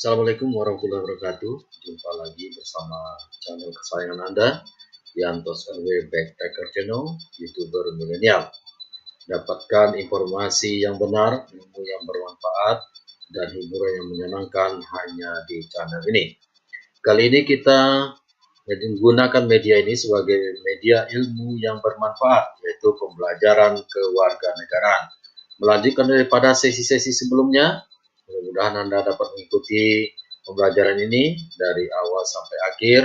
Assalamualaikum warahmatullahi wabarakatuh. Jumpa lagi bersama channel kesayangan Anda, Yantos RW Backpacker Channel, YouTuber milenial. Dapatkan informasi yang benar, ilmu yang bermanfaat, dan hiburan yang menyenangkan hanya di channel ini. Kali ini kita menggunakan media ini sebagai media ilmu yang bermanfaat, yaitu pembelajaran kewarganegaraan. Melanjutkan daripada sesi-sesi sebelumnya, mudah-mudahan Anda dapat mengikuti pembelajaran ini dari awal sampai akhir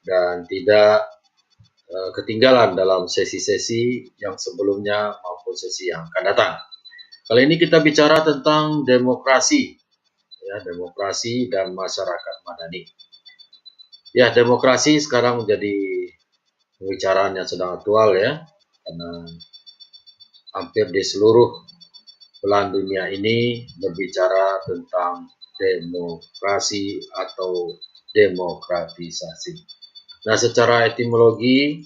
dan tidak ketinggalan dalam sesi-sesi yang sebelumnya maupun sesi yang akan datang. Kali ini kita bicara tentang demokrasi, demokrasi dan masyarakat madani. Ya, demokrasi sekarang menjadi pembicaraan yang sedang aktual ya, karena hampir di seluruh belahan dunia ini berbicara tentang demokrasi atau demokratisasi. Nah, secara etimologi,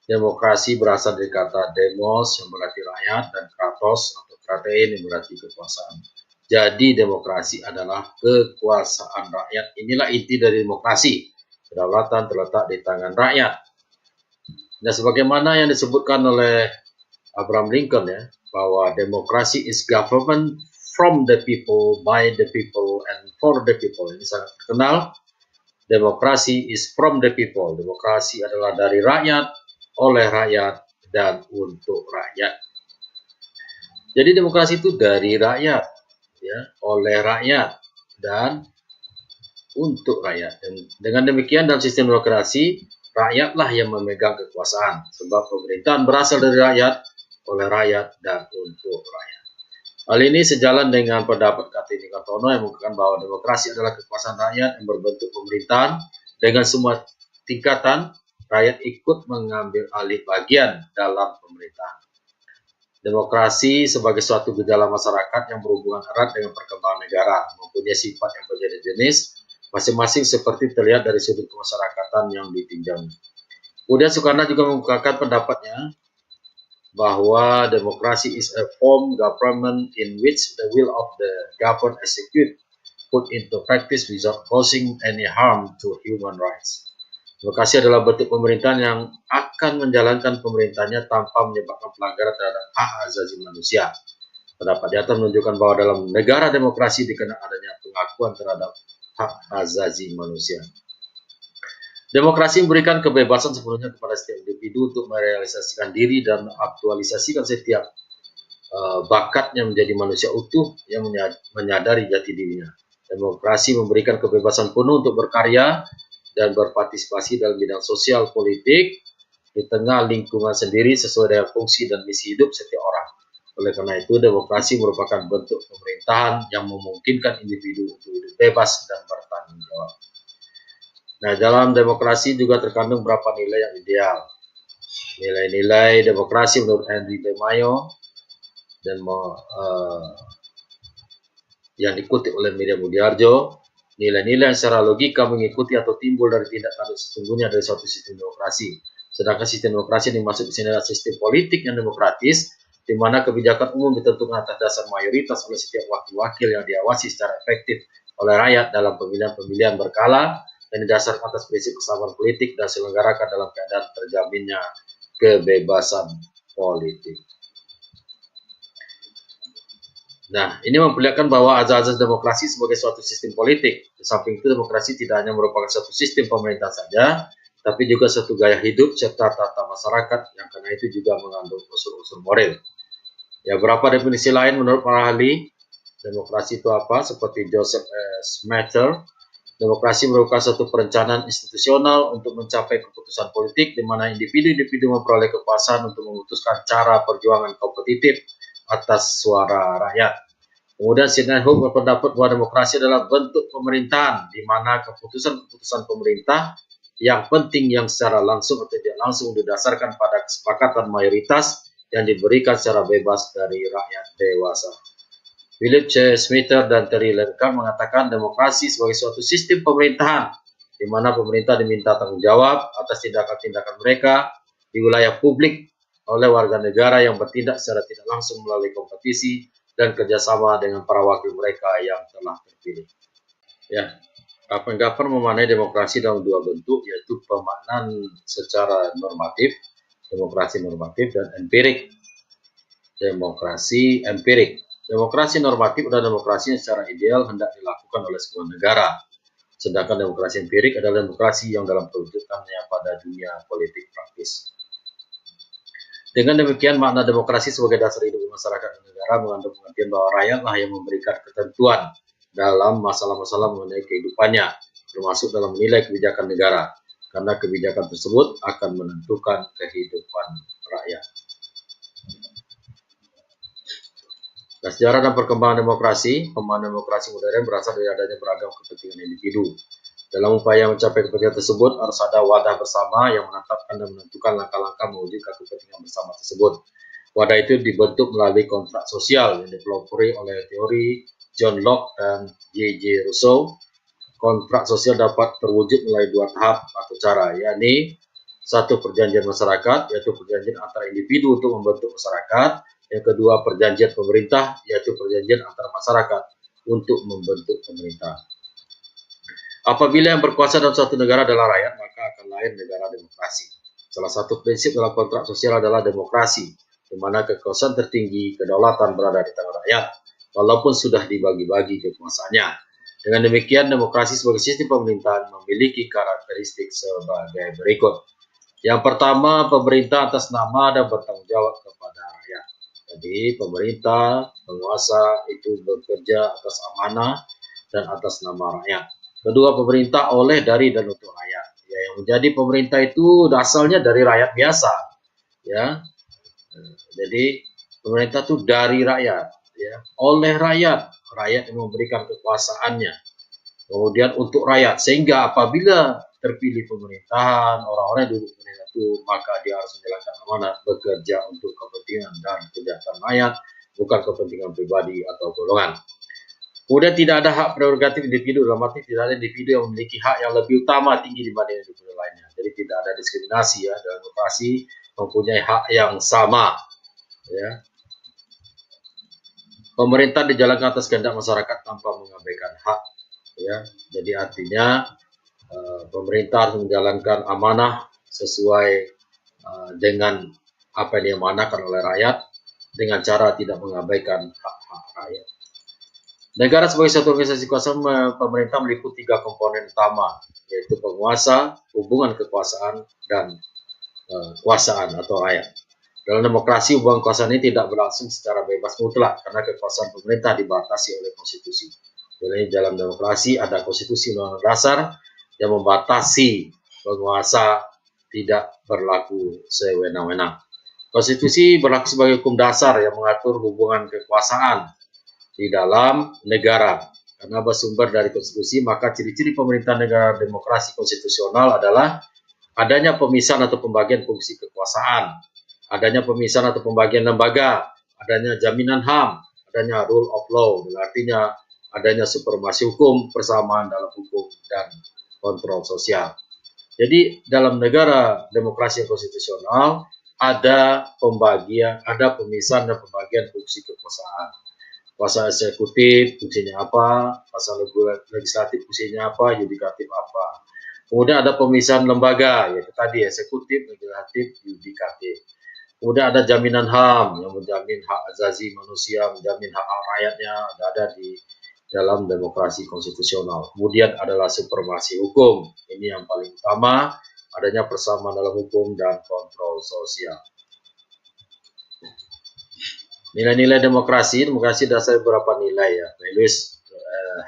demokrasi berasal dari kata demos yang berarti rakyat dan kratos atau kratein yang berarti kekuasaan. Jadi demokrasi adalah kekuasaan rakyat. Inilah inti dari demokrasi. Kedaulatan terletak di tangan rakyat. Nah, sebagaimana yang disebutkan oleh Abraham Lincoln ya, bahwa demokrasi is government from the people, by the people, and for the people. Ini sangat terkenal. Demokrasi is from the people. Demokrasi adalah dari rakyat, oleh rakyat, dan untuk rakyat. Jadi demokrasi itu dari rakyat, ya, oleh rakyat, dan untuk rakyat. Dan dengan demikian dalam sistem demokrasi, rakyatlah yang memegang kekuasaan. Sebab pemerintahan berasal dari rakyat, oleh rakyat, dan untuk rakyat. Hal ini sejalan dengan pendapat Kartini Kartono yang mengatakan bahwa demokrasi adalah kekuasaan rakyat yang berbentuk pemerintahan dengan semua tingkatan rakyat ikut mengambil alih bagian dalam pemerintahan. Demokrasi sebagai suatu gejala masyarakat yang berhubungan erat dengan perkembangan negara, mempunyai sifat yang berjenis-jenis, masing-masing seperti terlihat dari sudut kemasyarakatan yang ditinjau. Kemudian Soekarno juga mengungkapkan pendapatnya bahwa demokrasi is a form government in which the will of the governed execute put into practice without causing any harm to human rights. Demokrasi adalah bentuk pemerintahan yang akan menjalankan pemerintahnya tanpa menyebabkan pelanggaran terhadap hak asasi manusia. Pendapat di atas menunjukkan bahwa dalam negara demokrasi dikenal adanya pengakuan terhadap hak asasi manusia. Demokrasi memberikan kebebasan sepenuhnya kepada setiap individu untuk merealisasikan diri dan aktualisasikan setiap bakatnya menjadi manusia utuh yang menyadari jati dirinya. Demokrasi memberikan kebebasan penuh untuk berkarya dan berpartisipasi dalam bidang sosial politik di tengah lingkungan sendiri sesuai dengan fungsi dan misi hidup setiap orang. Oleh karena itu, demokrasi merupakan bentuk pemerintahan yang memungkinkan individu untuk hidup bebas dan bertanggung jawab. Nah, dalam demokrasi juga terkandung beberapa nilai yang ideal. Nilai-nilai demokrasi menurut Henry B. Mayo dan yang dikutip oleh Miriam Budiarjo, nilai-nilai yang secara logika mengikuti atau timbul dari tindak tanduk sesungguhnya dari suatu sistem demokrasi. Sedangkan sistem demokrasi yang dimaksud di sini adalah sistem politik yang demokratis, di mana kebijakan umum ditentukan atas dasar mayoritas oleh setiap wakil-wakil yang diawasi secara efektif oleh rakyat dalam pemilihan-pemilihan berkala, dan didasarkan atas prinsip kesamaan politik dan diselenggarakan dalam keadaan terjaminnya kebebasan politik. Nah, ini memperlihatkan bahwa azas-azas demokrasi sebagai suatu sistem politik. Di samping itu, demokrasi tidak hanya merupakan suatu sistem pemerintah saja, tapi juga suatu gaya hidup serta tata masyarakat yang karena itu juga mengandung unsur-unsur moral. Ya, beberapa definisi lain menurut para ahli demokrasi itu apa? Seperti Joseph S. Mather, demokrasi merupakan suatu perencanaan institusional untuk mencapai keputusan politik di mana individu-individu memperoleh kekuasaan untuk memutuskan cara perjuangan kompetitif atas suara rakyat. Kemudian Sidney Hook berpendapat bahwa demokrasi adalah bentuk pemerintahan di mana keputusan-keputusan pemerintah yang penting yang secara langsung atau tidak langsung didasarkan pada kesepakatan mayoritas yang diberikan secara bebas dari rakyat dewasa. Philip C. Smither dan Terry Lerner mengatakan demokrasi sebagai suatu sistem pemerintahan di mana pemerintah diminta tanggung jawab atas tindakan-tindakan mereka di wilayah publik oleh warga negara yang bertindak secara tidak langsung melalui kompetisi dan kerjasama dengan para wakil mereka yang telah terpilih. Ya, Kapenggaper memaknai demokrasi dalam dua bentuk, yaitu pemaknaan secara normatif, demokrasi normatif, dan empirik, demokrasi empirik. Demokrasi normatif adalah demokrasi yang secara ideal hendak dilakukan oleh sebuah negara. Sedangkan demokrasi empirik adalah demokrasi yang dalam perwujudannya pada dunia politik praktis. Dengan demikian, makna demokrasi sebagai dasar hidup masyarakat dan negara mengandung pengertian bahwa rakyatlah yang memberikan ketentuan dalam masalah-masalah mengenai kehidupannya, termasuk dalam menilai kebijakan negara, karena kebijakan tersebut akan menentukan kehidupan rakyat. Nah, sejarah dan perkembangan demokrasi, pemahaman demokrasi modern berasal dari adanya beragam kepentingan individu. Dalam upaya mencapai kepentingan tersebut, harus ada wadah bersama yang menetapkan dan menentukan langkah-langkah mewujudkan kepentingan bersama tersebut. Wadah itu dibentuk melalui kontrak sosial yang dipelopori oleh teori John Locke dan J.J. Rousseau. Kontrak sosial dapat terwujud melalui dua tahap atau cara, yakni satu, perjanjian masyarakat, yaitu perjanjian antara individu untuk membentuk masyarakat. Yang kedua, perjanjian pemerintah, yaitu perjanjian antara masyarakat untuk membentuk pemerintah. Apabila yang berkuasa dalam suatu negara adalah rakyat, maka akan lahir negara demokrasi. Salah satu prinsip dalam kontrak sosial adalah demokrasi, di mana kekuasaan tertinggi, kedaulatan berada di tangan rakyat, walaupun sudah dibagi-bagi kekuasaannya. Dengan demikian, demokrasi sebagai sistem pemerintahan memiliki karakteristik sebagai berikut. Yang pertama, pemerintah atas nama dan bertanggung jawab kepada rakyat. Jadi, pemerintah, penguasa itu bekerja atas amanah dan atas nama rakyat. Kedua, pemerintah oleh, dari, dan untuk rakyat. Ya, yang menjadi pemerintah itu asalnya dari rakyat biasa. Ya, jadi pemerintah itu dari rakyat, ya, oleh rakyat, rakyat yang memberikan kekuasaannya. Kemudian untuk rakyat, sehingga apabila terpilih pemerintahan, orang-orang yang duduk pemerintah itu, maka dia harus menjalankan amanat, bekerja untuk kepentingan dan kesejahteraan rakyat, bukan kepentingan pribadi atau golongan. Kemudian tidak ada hak prerogatif individu, dalam arti tidak ada individu yang memiliki hak yang lebih utama tinggi dibanding individu lainnya. Jadi tidak ada diskriminasi, ya, dalam demokrasi mempunyai hak yang sama. Ya. Pemerintah dijalankan atas kehendak masyarakat tanpa mengabaikan hak. Ya, jadi artinya pemerintah harus menjalankan amanah sesuai dengan apa yang diamanahkan oleh rakyat dengan cara tidak mengabaikan hak-hak rakyat. Negara sebagai satu organisasi kuasa pemerintah meliputi tiga komponen utama, yaitu penguasa, hubungan kekuasaan, dan kuasaan atau rakyat. Dalam demokrasi, hubungan kekuasaan ini tidak berlangsung secara bebas mutlak karena kekuasaan pemerintah dibatasi oleh konstitusi. Jadi dalam demokrasi ada konstitusi undang-undang dasar yang membatasi penguasa tidak berlaku sewenang-wenang. Konstitusi berlaku sebagai hukum dasar yang mengatur hubungan kekuasaan di dalam negara. Karena bersumber dari konstitusi, maka ciri-ciri pemerintahan negara demokrasi konstitusional adalah adanya pemisahan atau pembagian fungsi kekuasaan, adanya pemisahan atau pembagian lembaga, adanya jaminan HAM, adanya rule of law, artinya adanya supremasi hukum, persamaan dalam hukum, dan kontrol sosial. Jadi dalam negara demokrasi konstitusional ada pembagian, ada pemisahan dan pembagian fungsi kekuasaan. Kuasa eksekutif fungsinya apa, kuasa legislatif fungsinya apa, yudikatif apa. Kemudian ada pemisahan lembaga, yaitu tadi eksekutif, legislatif, yudikatif. Kemudian ada jaminan HAM yang menjamin hak asasi manusia, menjamin hak-hak rakyatnya, ada di dalam demokrasi konstitusional. Kemudian adalah supremasi hukum. Ini yang paling utama, adanya persamaan dalam hukum dan kontrol sosial. Nilai-nilai demokrasi dasar beberapa nilai, ya. Values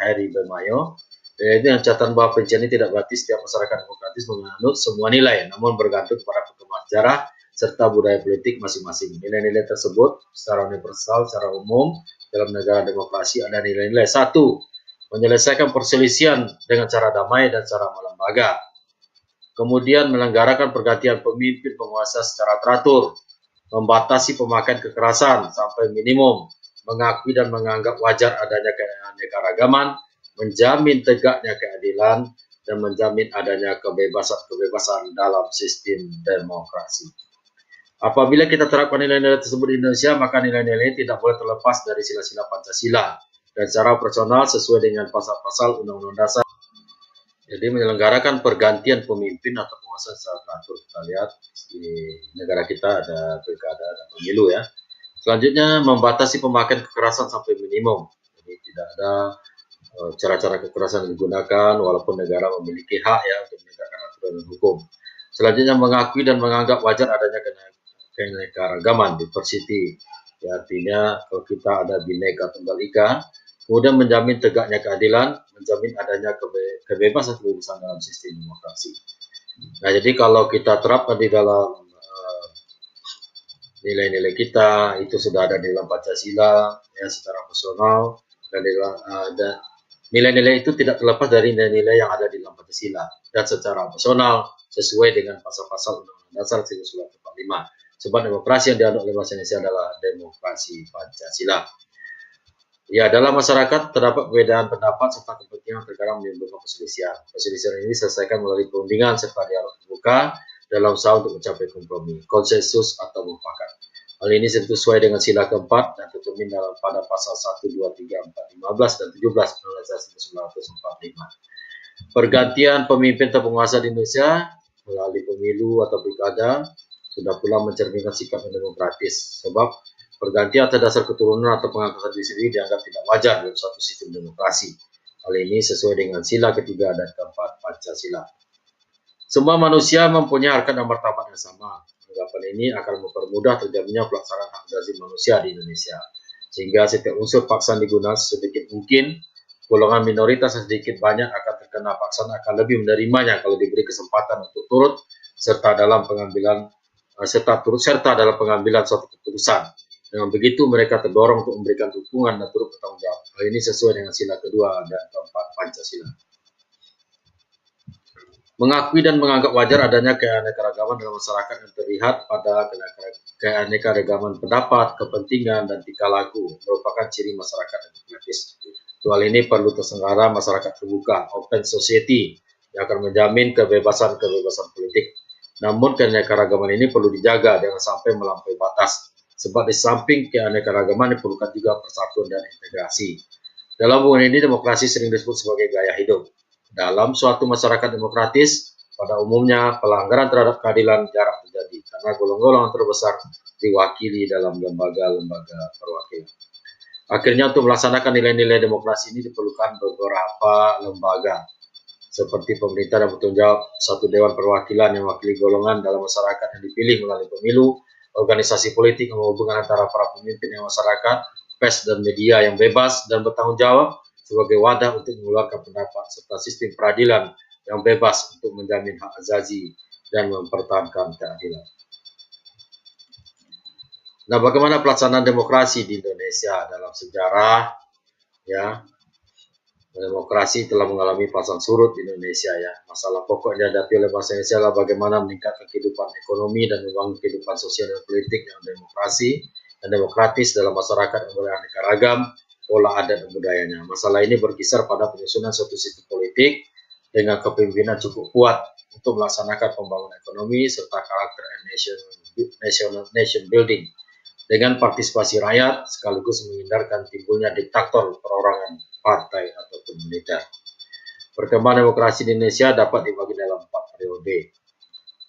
Harry Bemayo. Itu yang catatan bahwa pencarian ini tidak berarti setiap masyarakat demokratis menganut semua nilai, namun bergantung pada perkembangan sejarah serta budaya politik masing-masing. Nilai-nilai tersebut secara universal, secara umum dalam negara demokrasi ada nilai-nilai. Satu, menyelesaikan perselisihan dengan cara damai dan secara melembaga. Kemudian menyelenggarakan pergantian pemimpin penguasa secara teratur, membatasi pemakaian kekerasan sampai minimum, mengakui dan menganggap wajar adanya keanekaragaman, menjamin tegaknya keadilan, dan menjamin adanya kebebasan-kebebasan dalam sistem demokrasi. Apabila kita terapkan nilai-nilai tersebut di Indonesia, maka nilai-nilai tidak boleh terlepas dari sila-sila Pancasila, dan secara operasional sesuai dengan pasal-pasal Undang-Undang Dasar. Jadi menyelenggarakan pergantian pemimpin atau penguasa secara teratur. Kita lihat di negara kita ada pilkada dan pemilu ya. Selanjutnya membatasi pemakaian kekerasan sampai minimum. Jadi tidak ada cara-cara kekerasan yang digunakan walaupun negara memiliki hak ya untuk menegakkan aturan dan hukum. Selanjutnya mengakui dan menganggap wajar adanya keanekaragaman diversity. Ya, artinya kalau kita ada Bhinneka Tunggal Ika, kemudian menjamin tegaknya keadilan, menjamin adanya kebebasan dalam sistem demokrasi. Nah, jadi kalau kita terapkan di dalam nilai-nilai kita, itu sudah ada di dalam Pancasila ya secara personal, dan nilai-nilai itu tidak terlepas dari nilai-nilai yang ada di dalam Pancasila dan secara personal sesuai dengan pasal-pasal Undang-Undang Dasar 1945. Sebab demokrasi yang dianut oleh bangsa Indonesia adalah demokrasi Pancasila. Ya, dalam masyarakat terdapat perbedaan pendapat serta kepentingan terkadang menimbulkan perselisihan. Perselisihan ini diselesaikan melalui perundingan serta dialog terbuka dalam usaha untuk mencapai kompromi, konsensus atau mufakat. Hal ini sesuai dengan sila keempat dan tercermin dalam pada pasal 1, 2, 3, 4, 15 dan 17 Undang-Undang Dasar 1945. Pergantian pemimpin atau penguasa di Indonesia melalui pemilu atau pilkada sudah pula mencerminkan sikap yang demokratis, sebab pergantian atas dasar keturunan atau pengangkatan diri sendiri dianggap tidak wajar dalam suatu sistem demokrasi. Hal ini sesuai dengan sila ketiga dan keempat Pancasila. Semua manusia mempunyai harkat dan martabat yang sama. Anggapan ini akan mempermudah terjadinya pelaksanaan hak asasi manusia di Indonesia, sehingga setiap unsur paksaan digunakan sedikit mungkin. Golongan minoritas sedikit banyak akan terkena paksaan akan lebih menerimanya kalau diberi kesempatan untuk turut serta dalam pengambilan suatu keputusan. Dengan begitu mereka terdorong untuk memberikan dukungan dan turut bertanggung jawab. Hal ini sesuai dengan sila kedua dan keempat Pancasila. Mengakui dan menganggap wajar adanya keanekaragaman dalam masyarakat yang terlihat pada keanekaragaman pendapat, kepentingan, dan tingkah laku merupakan ciri masyarakat demokratis. Hal ini perlu terselenggara masyarakat terbuka, open society, yang akan menjamin kebebasan politik. Namun keanekaragaman ini perlu dijaga jangan sampai melampaui batas. Sebab di samping keanekaragaman diperlukan juga persatuan dan integrasi. Dalam hubungan ini demokrasi sering disebut sebagai gaya hidup. Dalam suatu masyarakat demokratis, pada umumnya pelanggaran terhadap keadilan jarang terjadi karena golongan terbesar diwakili dalam lembaga-lembaga perwakilan. Akhirnya untuk melaksanakan nilai-nilai demokrasi ini diperlukan beberapa lembaga seperti pemerintah dan bertanggung jawab, satu dewan perwakilan yang mewakili golongan dalam masyarakat yang dipilih melalui pemilu, organisasi politik yang menghubungkan antara para pemimpin dan masyarakat, pers dan media yang bebas dan bertanggung jawab sebagai wadah untuk mengeluarkan pendapat, serta sistem peradilan yang bebas untuk menjamin hak asasi dan mempertahankan keadilan. Nah, bagaimana pelaksanaan demokrasi di Indonesia dalam sejarah? Ya, demokrasi telah mengalami pasang surut di Indonesia ya. Masalah pokok yang dihadapi oleh bangsa Indonesia adalah bagaimana meningkatkan kehidupan ekonomi dan membangun kehidupan sosial dan politik yang demokrasi dan demokratis dalam masyarakat yang beraneka ragam, pola adat dan budayanya. Masalah ini berkisar pada penyusunan suatu sistem politik dengan kepemimpinan cukup kuat untuk melaksanakan pembangunan ekonomi serta karakter nation building dengan partisipasi rakyat sekaligus menghindarkan timbulnya diktator perorangan partai ataupun militer. Perkembangan demokrasi di Indonesia dapat dibagi dalam 4 periode.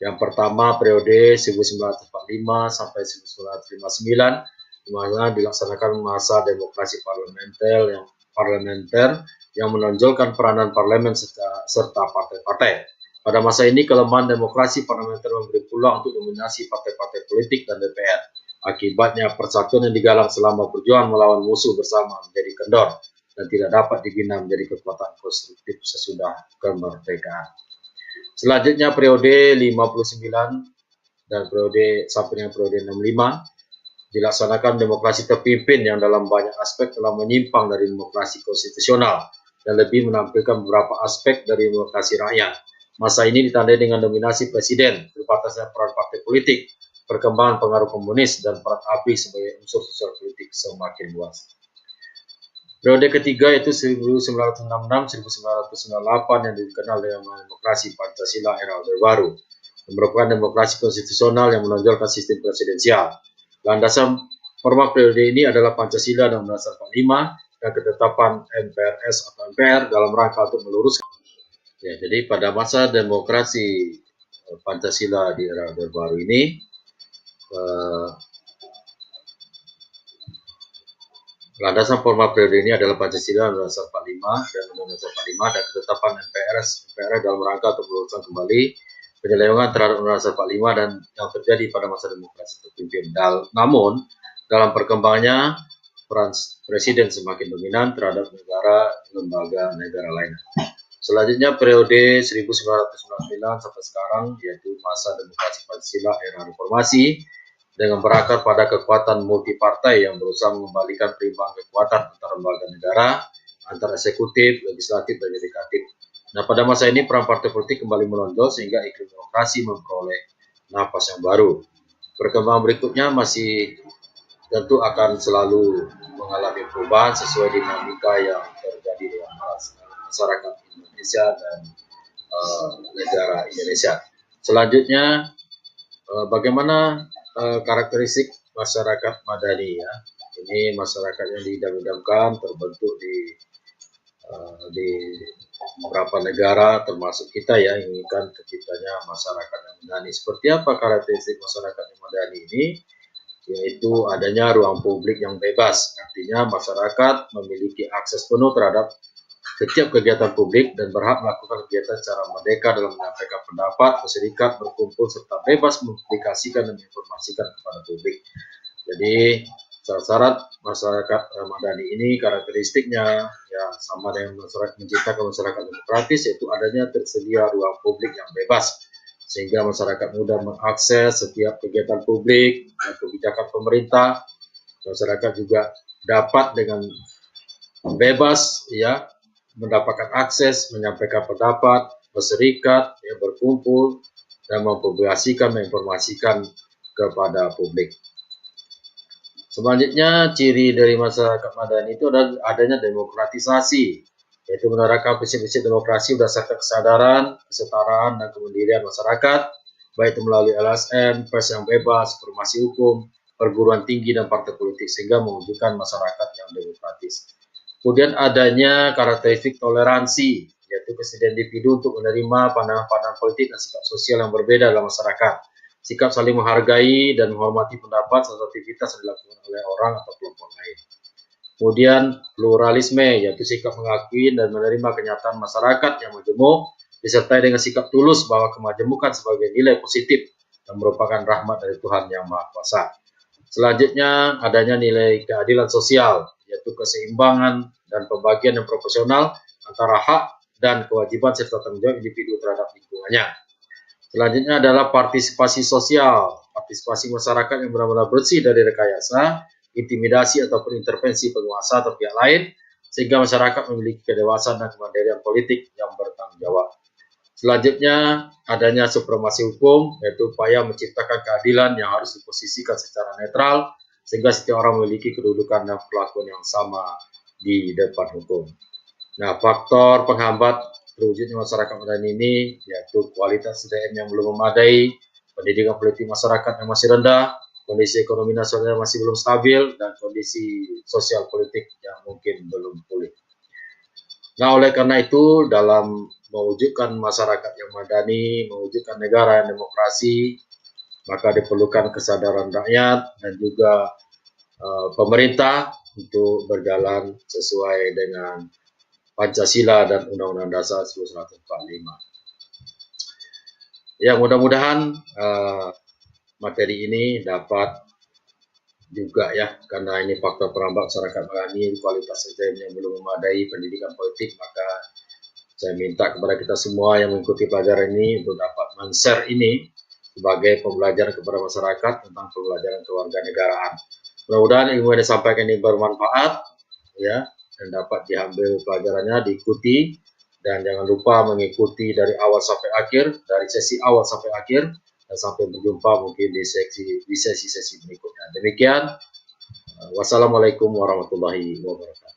Yang pertama periode 1945 sampai 1959, di mana dilaksanakan masa demokrasi parlementer yang menonjolkan peranan parlemen serta partai-partai. Pada masa ini kelemahan demokrasi parlementer memberi peluang untuk dominasi partai-partai politik dan DPR. Akibatnya persatuan yang digalang selama perjuangan melawan musuh bersama menjadi kendor dan tidak dapat dibina menjadi kekuatan konstruktif sesudah kemerdekaan. Selanjutnya periode 59 dan periode sampai dengan periode 65 dilaksanakan demokrasi terpimpin yang dalam banyak aspek telah menyimpang dari demokrasi konstitusional dan lebih menampilkan beberapa aspek dari demokrasi rakyat. Masa ini ditandai dengan dominasi presiden, terbatasnya peran partai politik, perkembangan pengaruh komunis, dan peran ABRI sebagai unsur sosial politik semakin luas. Periode ketiga yaitu 1966-1998 yang dikenal dengan demokrasi Pancasila era Orde Baru, yang merupakan demokrasi konstitusional yang menonjolkan sistem presidensial. Landasan formal periode ini adalah Pancasila dan Undang-Undang Dasar 45 dan ketetapan MPRS atau MPR dalam rangka untuk meluruskan. Ya, jadi pada masa demokrasi Pancasila di era Orde Baru ini, landasan formal periode ini adalah Pancasila Undang-Undang 45 dan Undang-Undang 45 dan ketetapan MPR dalam rangka untuk meluruskan kembali penyelewengan terhadap Undang-Undang 45 dan yang terjadi pada masa demokrasi terpimpin. Namun, dalam perkembangannya, peran presiden semakin dominan terhadap lembaga negara lainnya. Selanjutnya periode 1999 sampai sekarang, yaitu masa demokrasi Pancasila era reformasi, dengan berakar pada kekuatan multipartai yang berusaha mengembalikan perimbangan kekuatan antara lembaga negara, antara eksekutif, legislatif, dan yudikatif. Nah, pada masa ini peran partai politik kembali menonjol sehingga iklim demokrasi memperoleh napas yang baru. Perkembangan berikutnya masih tentu akan selalu mengalami perubahan sesuai dinamika yang terjadi dalam masyarakat Indonesia dan negara Indonesia. Selanjutnya, bagaimana karakteristik masyarakat madani ya. Ini masyarakat yang diidam-idamkan terbentuk di beberapa negara termasuk kita ya, inginkan terciptanya masyarakat yang madani. Seperti apa karakteristik masyarakat yang madani ini? Yaitu adanya ruang publik yang bebas. Artinya masyarakat memiliki akses penuh terhadap setiap kegiatan publik dan berhak melakukan kegiatan secara merdeka dalam menyampaikan pendapat, berserikat, berkumpul, serta bebas mempublikasikan dan menginformasikan kepada publik. Jadi, syarat masyarakat madani ini karakteristiknya ya sama dengan masyarakat menciptakan masyarakat demokratis, yaitu adanya tersedia ruang publik yang bebas sehingga masyarakat mudah mengakses setiap kegiatan publik dan kebijakan pemerintah. Masyarakat juga dapat dengan bebas ya mendapatkan akses, menyampaikan pendapat, berserikat, ya, berkumpul, dan mempublikasikan, menginformasikan kepada publik. Selanjutnya, ciri dari masyarakat madani itu adalah adanya demokratisasi, yaitu menerapkan prinsip-prinsip demokrasi berdasarkan kesadaran, kesetaraan, dan kemandirian masyarakat, baik itu melalui LSM, pers yang bebas, informasi hukum, perguruan tinggi, dan partai politik, sehingga mewujudkan masyarakat yang demokratis. Kemudian adanya karakteristik toleransi, yaitu kesediaan individu untuk menerima pandangan-pandangan politik dan sikap sosial yang berbeda dalam masyarakat. Sikap saling menghargai dan menghormati pendapat serta aktivitas yang dilakukan oleh orang atau kelompok lain. Kemudian pluralisme, yaitu sikap mengakui dan menerima kenyataan masyarakat yang majemuk, disertai dengan sikap tulus bahwa kemajemukan sebagai nilai positif dan merupakan rahmat dari Tuhan Yang Maha Kuasa. Selanjutnya adanya nilai keadilan sosial, yaitu keseimbangan dan pembagian yang proporsional antara hak dan kewajiban serta tanggung jawab individu terhadap lingkungannya. Selanjutnya adalah partisipasi sosial, partisipasi masyarakat yang benar-benar bersih dari rekayasa, intimidasi ataupun intervensi penguasa atau pihak lain, sehingga masyarakat memiliki kedewasaan dan kemandirian politik yang bertanggung jawab. Selanjutnya, adanya supremasi hukum, yaitu upaya menciptakan keadilan yang harus diposisikan secara netral, sehingga setiap orang memiliki kedudukan dan perlakuan yang sama di depan hukum. Nah, faktor penghambat terwujudnya masyarakat madani ini, yaitu kualitas SDM yang belum memadai, pendidikan politik masyarakat yang masih rendah, kondisi ekonomi nasional yang masih belum stabil, dan kondisi sosial politik yang mungkin belum pulih. Nah, oleh karena itu, dalam mewujudkan masyarakat yang madani, mewujudkan negara yang demokrasi, maka diperlukan kesadaran rakyat dan juga pemerintah untuk berjalan sesuai dengan Pancasila dan Undang-Undang Dasar 1945. Ya, mudah-mudahan materi ini dapat juga ya, karena ini faktor perambat masyarakat madani, kualitas SDM yang belum memadai, pendidikan politik, maka saya minta kepada kita semua yang mengikuti pelajaran ini untuk dapat men-share ini sebagai pembelajaran kepada masyarakat tentang pembelajaran kewarganegaraan. Mudah-mudahan ilmu yang disampaikan ini bermanfaat ya, dan dapat diambil pelajarannya, diikuti, dan jangan lupa mengikuti dari awal sampai akhir, dari sesi awal sampai akhir, dan sampai berjumpa mungkin di sesi berikutnya. Demikian, wassalamualaikum warahmatullahi wabarakatuh.